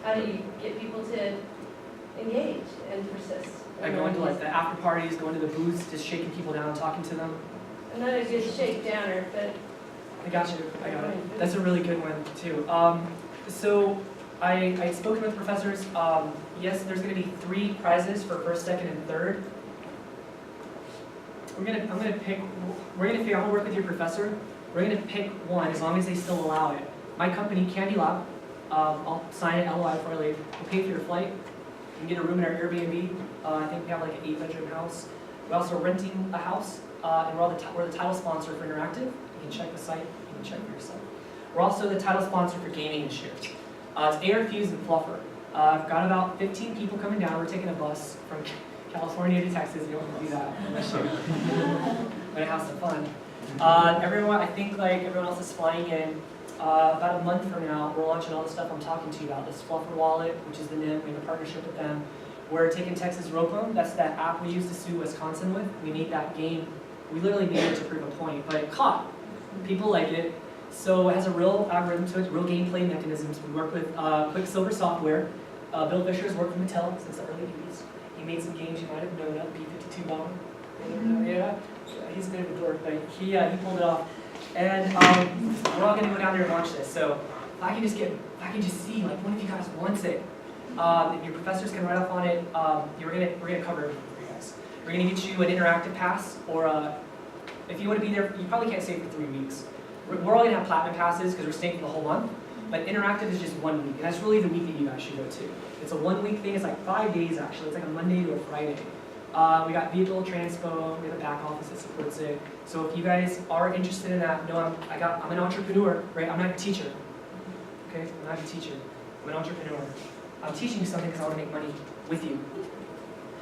How do you get people to engage and persist? Like going to like the after parties, going to the booths, just shaking people down, talking to them. I'm not a good shakedowner, but I got you. I got it. That's a really good one too. So I'd spoken with professors. Yes, there's going to be 3 prizes for first, second, and third. I'm gonna work with your professor. We're gonna pick one as long as they still allow it. My company, Candy Lab, I'll sign an LOI for you. We'll pay for your flight. You can get a room in our Airbnb. I think we have like an 8-bedroom house. We're also renting a house, and we're the title sponsor for Interactive. You can check the site. You can check for yourself. We're also the title sponsor for gaming this year. It's AR Fuse and Fluffer. I've got about 15 people coming down. We're taking a bus from California to Texas. You don't want to do that unless you're going to have some fun. Everyone, I think like everyone else is flying in. About a month from now, we're launching all the stuff I'm talking to you about. This Fluffer wallet, which is the NIM, we have a partnership with them. We're taking Texas Roadrunner, that's that app we used to sue Wisconsin with. We made that game, we literally made it to prove a point, but it caught. People like it. So it has a real algorithm to it, real gameplay mechanisms. We work with Quicksilver Software. Bill Fisher's worked for Mattel since the early 80s. He made some games you might have known of, B-52 Bomber. Yeah, he's a bit of a dork, but he pulled it off. And we're all going to go down there and launch this. So if I can just see, like, one of you guys wants it, if your professors can write up on it, we're gonna cover everything for you guys. We're gonna get you an interactive pass, or if you want to be there, you probably can't stay for 3 weeks. We're all gonna have platinum passes because we're staying for the whole month. But interactive is just 1 week, and that's really the week that you guys should go to. It's a 1 week thing. It's like 5 days actually. It's like a Monday to a Friday. We got vehicle transpo, we have a back office that supports it. So if you guys are interested in that, know I'm an entrepreneur, right? I'm not a teacher. Okay? I'm not a teacher. I'm an entrepreneur. I'm teaching you something because I want to make money with you.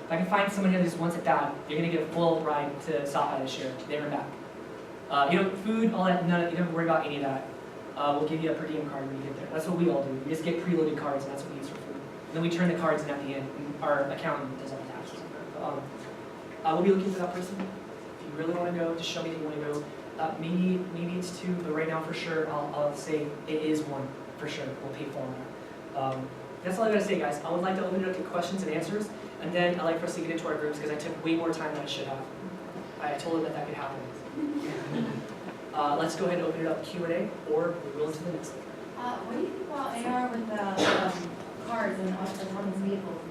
If I can find someone here that just wants it bad, you're gonna get a full ride to South by this year, there and back. Food, all that, you don't have to worry about any of that. We'll give you a per diem card when you get there. That's what we all do. We just get preloaded cards, and that's what we use for food. And then we turn the cards in at the end, and our accountant does all the taxes. We'll be looking for that person. If you really want to go, just show me that you want to go. Maybe it's 2, but right now for sure, I'll say it is 1 for sure. We'll pay for that. That's all I gotta say, guys. I would like to open it up to questions and answers, and then I'd like for us to get into our groups because I took way more time than I should have. I told them that could happen. Let's go ahead and open it up to Q&A, or we'll go into the next one. What do you think about AR with the cars and autonomous vehicles?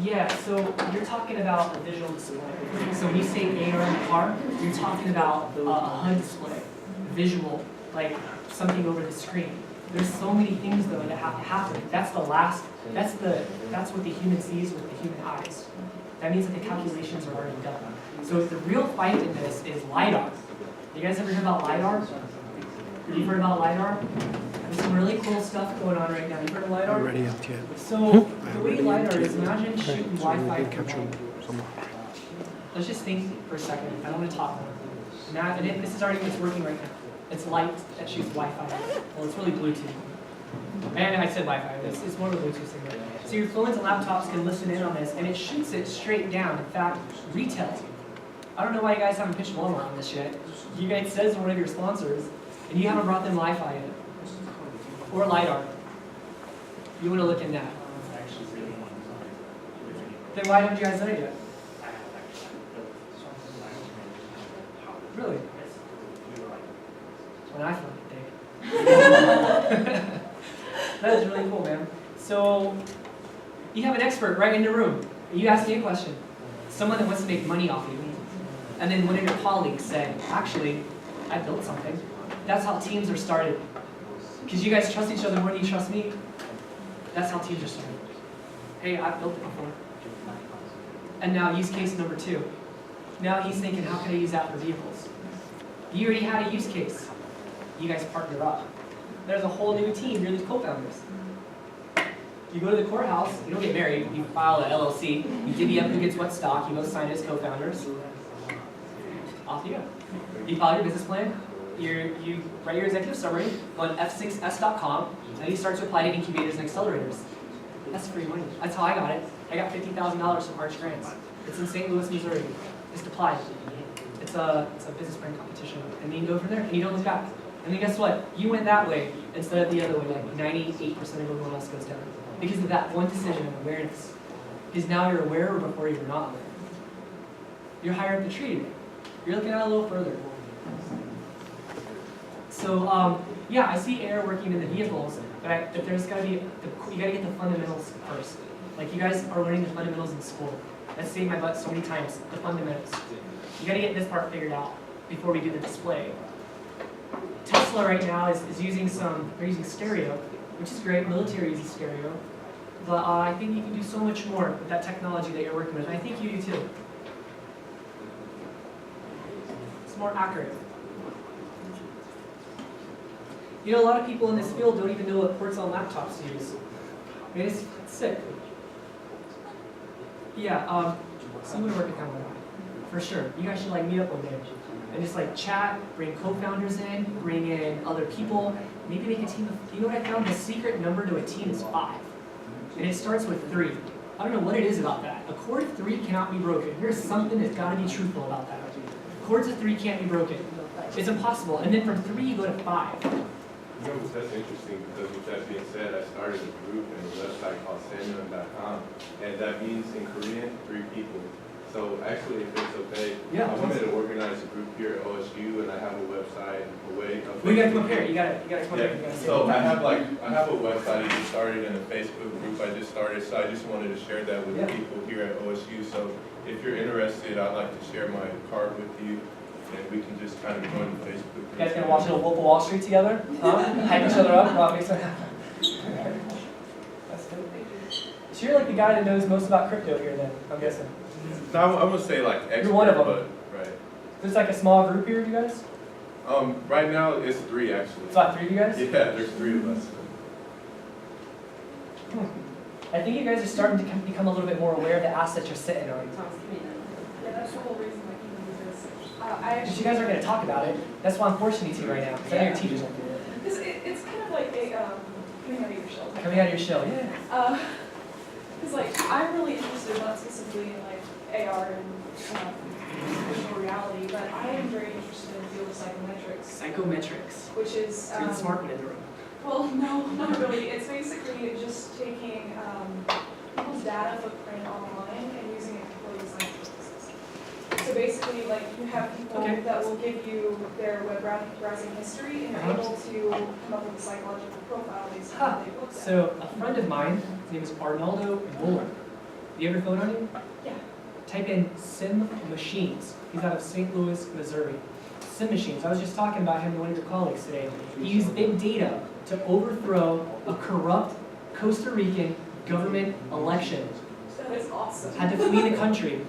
Yeah, so you're talking about a visual display. So when you say AR in the car, you're talking about a HUD display, visual, like something over the screen. There's so many things though that have to happen. That's what the human sees with the human eyes. That means that the calculations are already done. So the real fight in this is LiDAR. You guys ever heard about LiDAR? You've heard about LiDAR? There's some really cool stuff going on right now. You've heard of LiDAR? Already up yet. So the way LiDAR is, imagine shooting Wi-Fi from capture home. somewhere. Let's just think for a second. I don't want to talk more. And this is already what's working right now. It's light that shoots Wi-Fi. Well, it's really Bluetooth. And I said Wi-Fi. It's more of a Bluetooth signal. So your phones and laptops can listen in on this, and it shoots it straight down. In fact, retail. I don't know why you guys haven't pitched Walmart on this yet. You guys says one of your sponsors, and you haven't brought them Wi-Fi yet. Or LiDAR. You want to look in that. Then why haven't you guys done it yet? Really? An iPhone, I think. That is really cool, man. So, you have an expert right in the room. You ask me a question. Someone that wants to make money off you. And then one of your colleagues said, actually, I built something. That's how teams are started. Because you guys trust each other more than you trust me. That's how teams are started. Hey, I've built it before. And now use case number 2. Now he's thinking, how can I use that for vehicles? You already had a use case. You guys partner up. There's a whole new team. You're the co-founders. You go to the courthouse. You don't get married. You file an LLC. You divvy up who gets what stock. You both sign as co-founders. Off you go. You file your business plan. You write your executive summary on f6s.com, and you start to apply to incubators and accelerators. That's free money. That's how I got it. I got $50,000 from Arch Grants. It's in St. Louis, Missouri. Just apply. It's a business plan competition, and then you go from there, and you don't look back. And then guess what? You went that way instead of the other way, like 98% of everyone else goes down. Because of that one decision of awareness. Because now you're aware before you're not aware. You're higher up the tree today. You're looking out a little further. So, yeah, I see air working in the vehicles, but there's got to be, you got to get the fundamentals first. Like you guys are learning the fundamentals in school. That's saved my butt so many times, the fundamentals. You got to get this part figured out before we do the display. Tesla right now is using they're using stereo, which is great, military uses stereo. But I think you can do so much more with that technology that you're working with. I think you do too. It's more accurate. You know, a lot of people in this field don't even know what ports on laptops use. I mean, it's sick. Yeah, so I'm gonna work with them for sure. You guys should like meet up one day and just like chat, bring co-founders in, bring in other people. Maybe make a team of, you know what I found? The secret number to a team is 5. And it starts with 3. I don't know what it is about that. A chord of 3 cannot be broken. There's something that's gotta be truthful about that. Chords of 3 can't be broken. It's impossible. And then from 3 you go to 5. You know, that's interesting because with that being said, I started a group and a website called Samuel.com, and that means in Korean, 3 people. So actually, if it's okay, Yeah, I wanted to organize a group here at OSU, and I have a website, a way of. We gotta come up here. You gotta come up here. You gotta say So it. I have a website I just started and a Facebook group I just started, so I just wanted to share that with Yeah. the people here at OSU. So if you're interested, I'd like to share my card with you, and we can just kind of join the Facebook group. You guys gonna watch a little Wolf of Wall Street together? Huh? Hype each other up? Well, make something happen. That's good. So you're like the guy that knows most about crypto here then, I'm guessing. No, I'm gonna say like expert, You're one of them. but right. There's like a small group here, you guys? Right now it's 3 actually. It's about 3 of you guys? Yeah, there's 3 of us. I think you guys are starting to become a little bit more aware of the assets you're sitting on. Yeah, that's the whole reason I came to this. I Because actually. you guys are going to talk about it. That's why I'm forcing you to right now. Because I know your teachers won't do it. Because it's kind of like a, coming out of your shell. Coming out of your shell, yeah. Because like, I'm really interested not specifically in like AR and virtual reality, but I am very interested in the field of psychometrics. Psychometrics. Which is, So you're the smart one in the room. well, no, not really. It's basically just taking people's data footprint online and using it for design purposes. So basically, like, you have people Okay. that will give you their web browsing history, and you're able to come up with a psychological profile based on what they've looked at. So a friend of mine, his name is Arnaldo Muller. You ever phone on him? Yeah. Type in Sim Machines. He's out of St. Louis, Missouri. Sim Machines. I was just talking about him to one of your colleagues today. He used big data to overthrow a corrupt Costa Rican government election. That is awesome. Had to flee the country.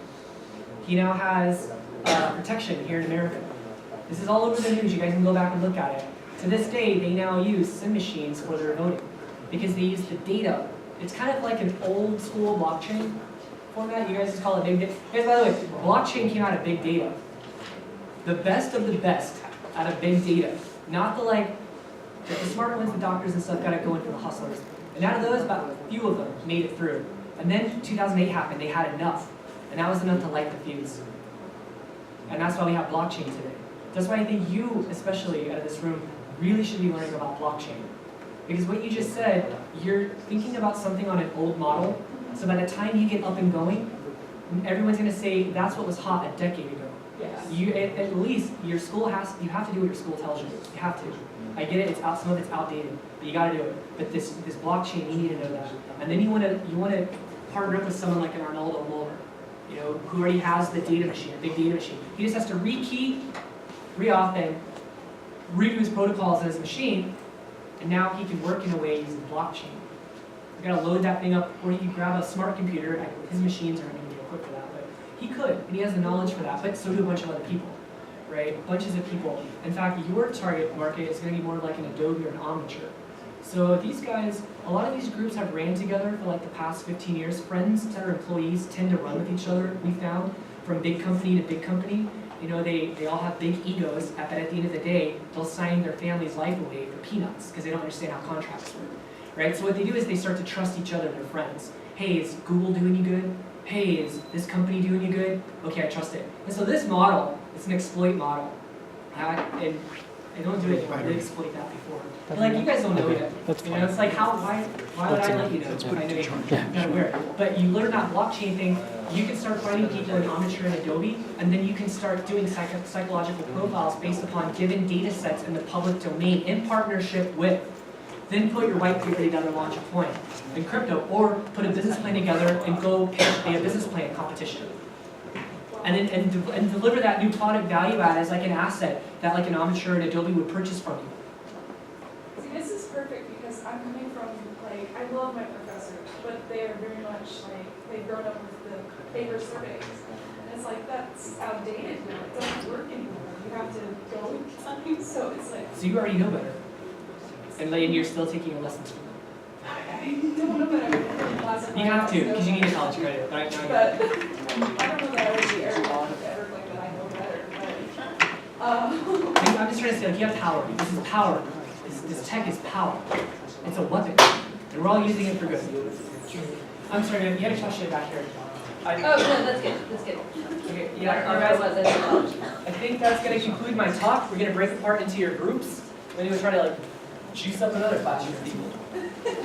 He now has protection here in America. This is all over the news. You guys can go back and look at it. To this day, they now use Sim Machines for their voting because they use the data. It's kind of like an old school blockchain format. You guys just call it big data. Guys, by the way, blockchain came out of big data. The best of the best out of big data. Not the smart ones, the doctors and stuff got it going for the hustlers. And out of those, about a few of them made it through. And then 2008 happened, they had enough. And that was enough to light the fuse. And that's why we have blockchain today. That's why I think you, especially out of this room, really should be learning about blockchain. Because what you just said, you're thinking about something on an old model, so by the time you get up and going, everyone's gonna say that's what was hot a decade ago. Yes. You, at least, your school you have to do what your school tells you. You have to. I get it, some of it's outdated, but you gotta do it. But this blockchain, you need to know that. And then you wanna partner up with someone like an Arnaldo Muller, you know, who already has the data machine, a big data machine. He just has to rekey, re-auth, redo his protocols in his machine, and now he can work in a way using blockchain. You gotta load that thing up, or you can grab a smart computer. His machines aren't gonna be equipped for that, but he could, and he has the knowledge for that. But so do a bunch of other people, right? Bunches of people. In fact, your target market is gonna be more like an Adobe or an Omniture. So these guys, a lot of these groups have ran together for like the past 15 years. Friends that are employees tend to run with each other, we found, from big company to big company. You know, they all have big egos, but at the end of the day, they'll sign their family's life away for peanuts because they don't understand how contracts work, right? So what they do is they start to trust each other, their friends. Hey, is Google doing you good? Hey, is this company doing you good? Okay, I trust it. And so this model, it's an exploit model. And They don't do it anymore. They exploit that before. But like, you guys don't know yet. You know, it's like, why would I let you know? I know you're kind of weird. But you learn that blockchain thing, you can start finding people in Omniture and Adobe, and then you can start doing psychological profiles based upon given data sets in the public domain in partnership with. Then put your white paper together and launch a coin in crypto, or put a business plan together and go pick a business plan competition. And deliver that new product value add as like an asset that like an Omniture and Adobe would purchase from you. See, this is perfect because I'm coming from, like, I love my professors, but they are very much like, they've grown up with the paper surveys. And it's like, that's outdated now, it doesn't work anymore. You have to go with time, so it's like, So you already know better. And then you're still taking your lessons from them. I don't know that I would put in class. You have to, because you need a college credit. But But I don't know that I would be ever claim that I know better, but, I'm just trying to say, like, you have power. This is power. This tech is power. It's a weapon. And we're all using it for good. I'm sorry, man, you had a question back here. Oh, no, that's good, that's good. Okay, yeah, you guys, I think that's going to conclude my talk. We're going to break apart into your groups. We're going to try to, like, juice up another class of people.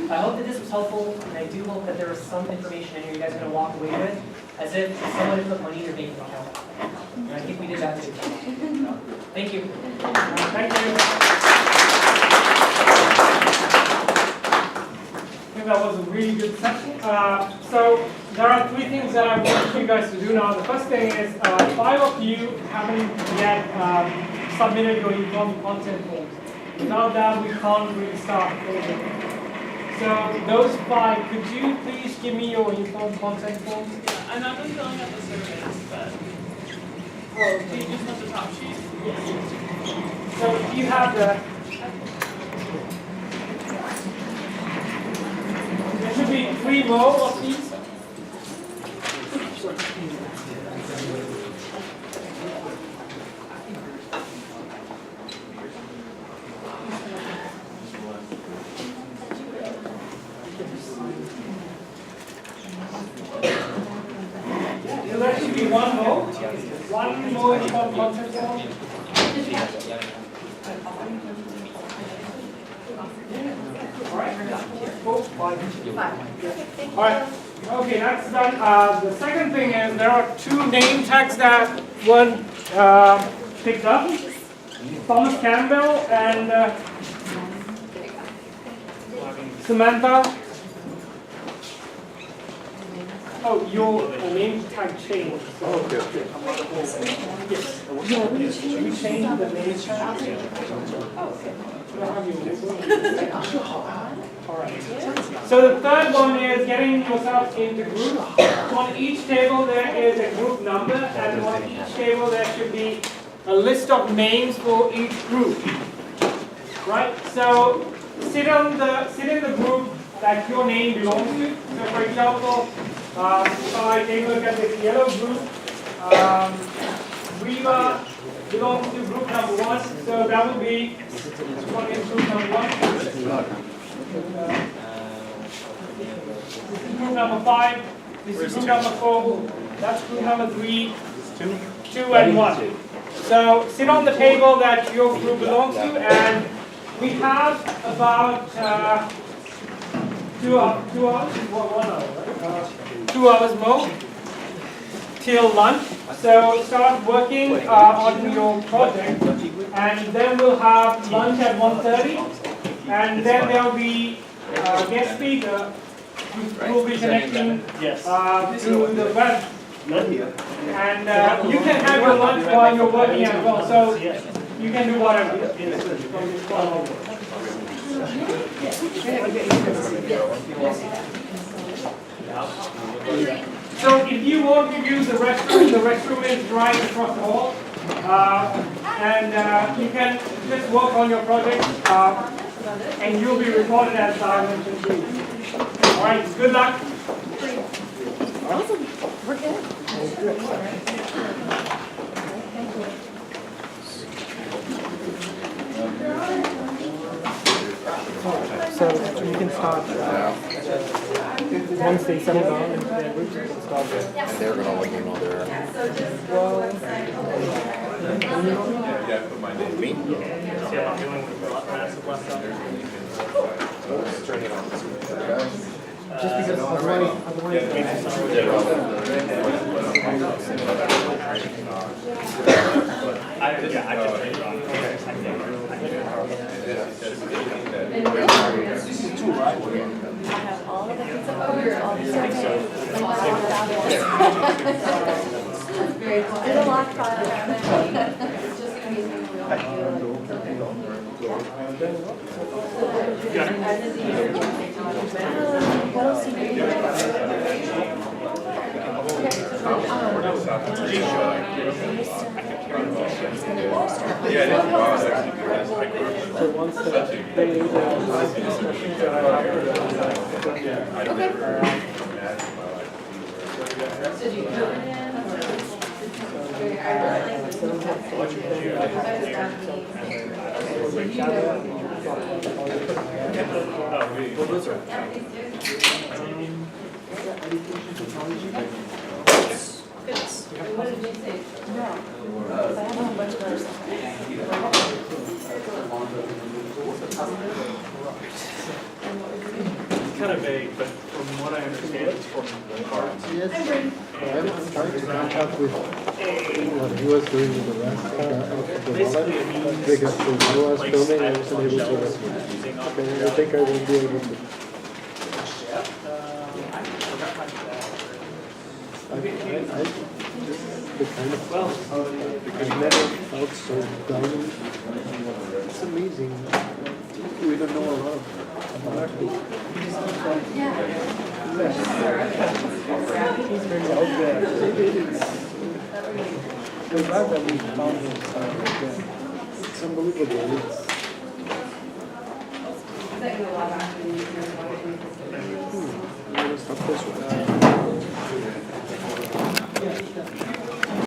I hope that this was helpful, and I do hope that there was some information in here you guys are going to walk away with, as if someone had put money in your bank account. And I think we did that too. Thank you. Thank you. I think that was a really good session. So there are 3 things that I want you guys to do now. The first thing is 5 of you haven't yet submitted your informed consent forms. Without that, we can't really start coding. So those 5, could you please give me your informed consent forms? I'm not really filling out the surveys, but do you just want the top sheet? Yes. So if you have that, there should be 3 more of these. So there should be 1 more. 1 more informed consent form. Alright, okay, that's done. The second thing is there are 2 name tags that weren't picked up. Thomas Campbell and Samantha. Oh, your name tag changed. So Okay. yes. You changed the name tag. Alright. So the third one is getting yourself into groups. On each table there is a group number, and on each table there should be a list of names for each group. Right? So sit in the group that your name belongs to. So for example, if I take a look at this yellow group, Riva belongs to group number 1, so that will be what is group number 1. This is group number 5. This is group number 4. That's group number 3. 2 and 1. So sit on the table that your group belongs to, and we have about 2 hours, 1 hour, right? 2 hours more till lunch. So start working on your project, and then we'll have lunch at 1:30, and then there'll be a guest speaker who will be connecting to the web. And you can have your lunch while you're working as well, so you can do whatever. So if you want to use the restroom is right across the hall. And you can just work on your project, and you'll be recorded as I mentioned to you. All right, good luck. Awesome, we're good. So you can start once they settle down into their groups, you can start there. And they're gonna let you know their. So just go to the website. Yeah, put my name. See how I'm doing with massive left up? Just because otherwise, I just made it wrong. I have all of the pizza orders, all the surveys, and what I want out of it. Very cool. There's a locked file. It's just gonna be something we all what else do you need? Yeah, it is. Wow, it's actually good. That's like So once they What did you say? No. I have a whole bunch of other stuff. It's kind of vague, but from what I understand, it's for cards. Yes, I'm trying to contact with what he was doing with the rest of the Basically, wallet. it means Because the US like building, I Spanish wasn't able to. shells using Okay, I think I won't be able to. I forgot my This is the kind of, I've never felt so down. It's amazing. We don't know a lot about people. He's very out there. I'm glad that we found him. It's unbelievable. It's, I'm gonna stop this one.